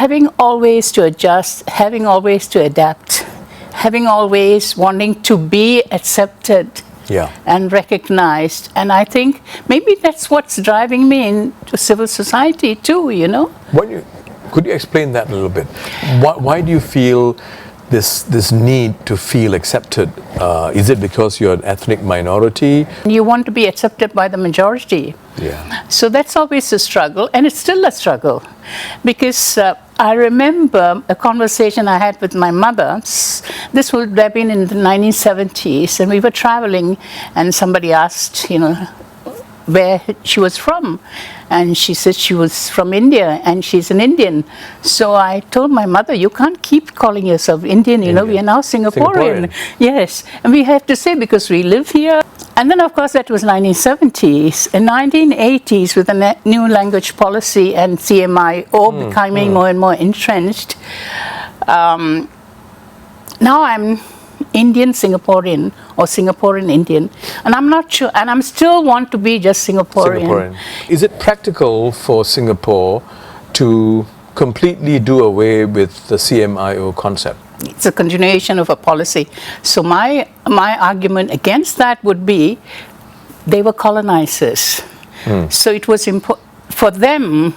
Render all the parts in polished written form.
having always to adjust, having always to adapt, having always wanting to be accepted and recognized. And I think maybe that's what's driving me into civil society too, you know. Could you explain that a little bit? Why do you feel this need to feel accepted? Is it because you're an ethnic minority? You want to be accepted by the majority. Yeah. So that's always a struggle, and it's still a struggle. Because I remember a conversation I had with my mother. This would have been in the 1970s, and we were traveling, and somebody asked, you know, where she was from. And she said she was from India, and she's an Indian. So I told my mother, you can't keep calling yourself Indian, you know, we are now Singaporean. Yes, and we have to say because we live here. And then, of course, that was 1970s. In 1980s, with the new language policy and CMI all becoming more and more entrenched, now I'm Indian Singaporean or Singaporean Indian, and I'm not sure, and I'm still want to be just Singaporean. Is it practical for Singapore to completely do away with the CMIO concept? It's a continuation of a policy. So my argument against that would be they were colonizers. So it was for them.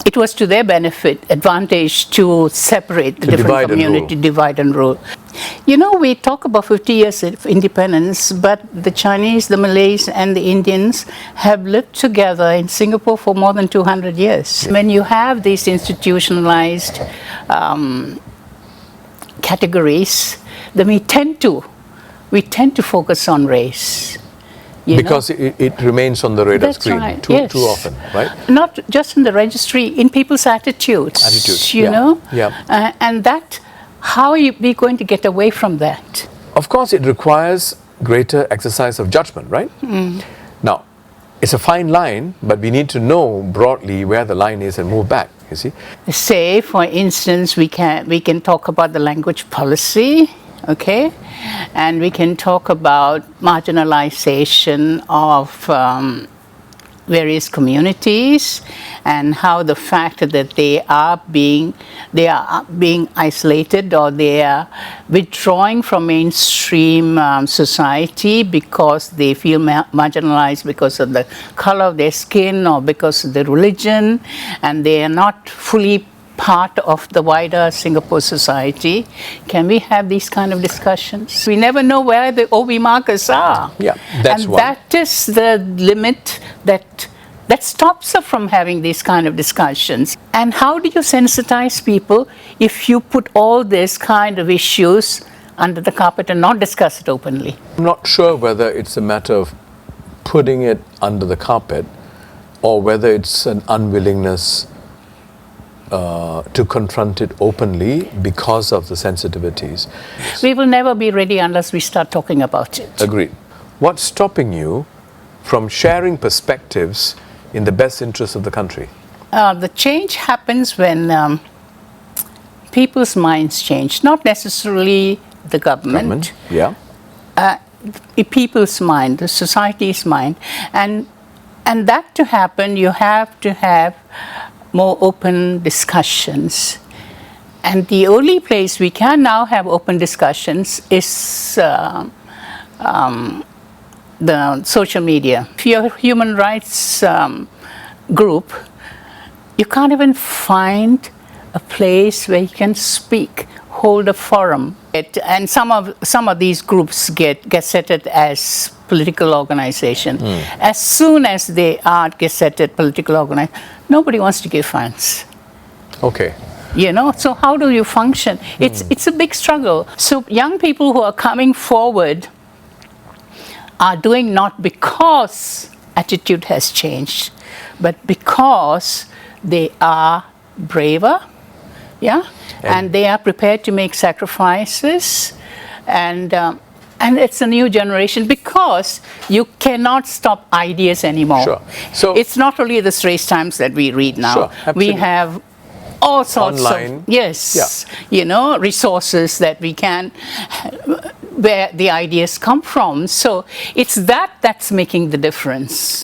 It was to their benefit, advantage to separate the different community, divide and rule. You know, we talk about 50 years of independence, but the Chinese, the Malays, and the Indians have lived together in Singapore for more than 200 years. When you have these institutionalized categories, then we tend to focus on race. Because it remains on the radar screen too often, right? Not just in the registry, in people's attitudes. You know? Yeah. And that, how are we going to get away from that? Of course, it requires greater exercise of judgment, right? Now, it's a fine line, but we need to know broadly where the line is and move back, you see? Say, for instance, we can talk about the language policy. Okay, and we can talk about marginalization of various communities and how the fact that they are being isolated or they are withdrawing from mainstream society because they feel marginalized because of the color of their skin or because of their religion, and they are not fully part of the wider Singapore society. Can we have these kind of discussions? We never know where the OB markers are. Yeah, that's one. And that is the limit that stops us from having these kind of discussions. And how do you sensitize people if you put all these kind of issues under the carpet and not discuss it openly? I'm not sure whether it's a matter of putting it under the carpet or whether it's an unwillingness to confront it openly because of the sensitivities. We will never be ready unless we start talking about it. Agreed. What's stopping you from sharing perspectives in the best interest of the country? The change happens when people's minds change, not necessarily the government. People's mind, the society's mind. And that to happen, you have to have more open discussions. And the only place we can now have open discussions is the social media. If you're a human rights group, you can't even find a place where you can speak, hold a forum. And some of these groups get gazetted as political organization. As soon as they are gazetted political organization, nobody wants to give funds. Okay. You know, so how do you function? It's a big struggle. So young people who are coming forward are doing not because attitude has changed, but because they are braver, and they are prepared to make sacrifices, and it's a new generation because you cannot stop ideas anymore. Sure. So it's not only the Straits Times that we read now. Sure, we have all sorts online. You know, resources that we can, where the ideas come from. So it's that's making the difference.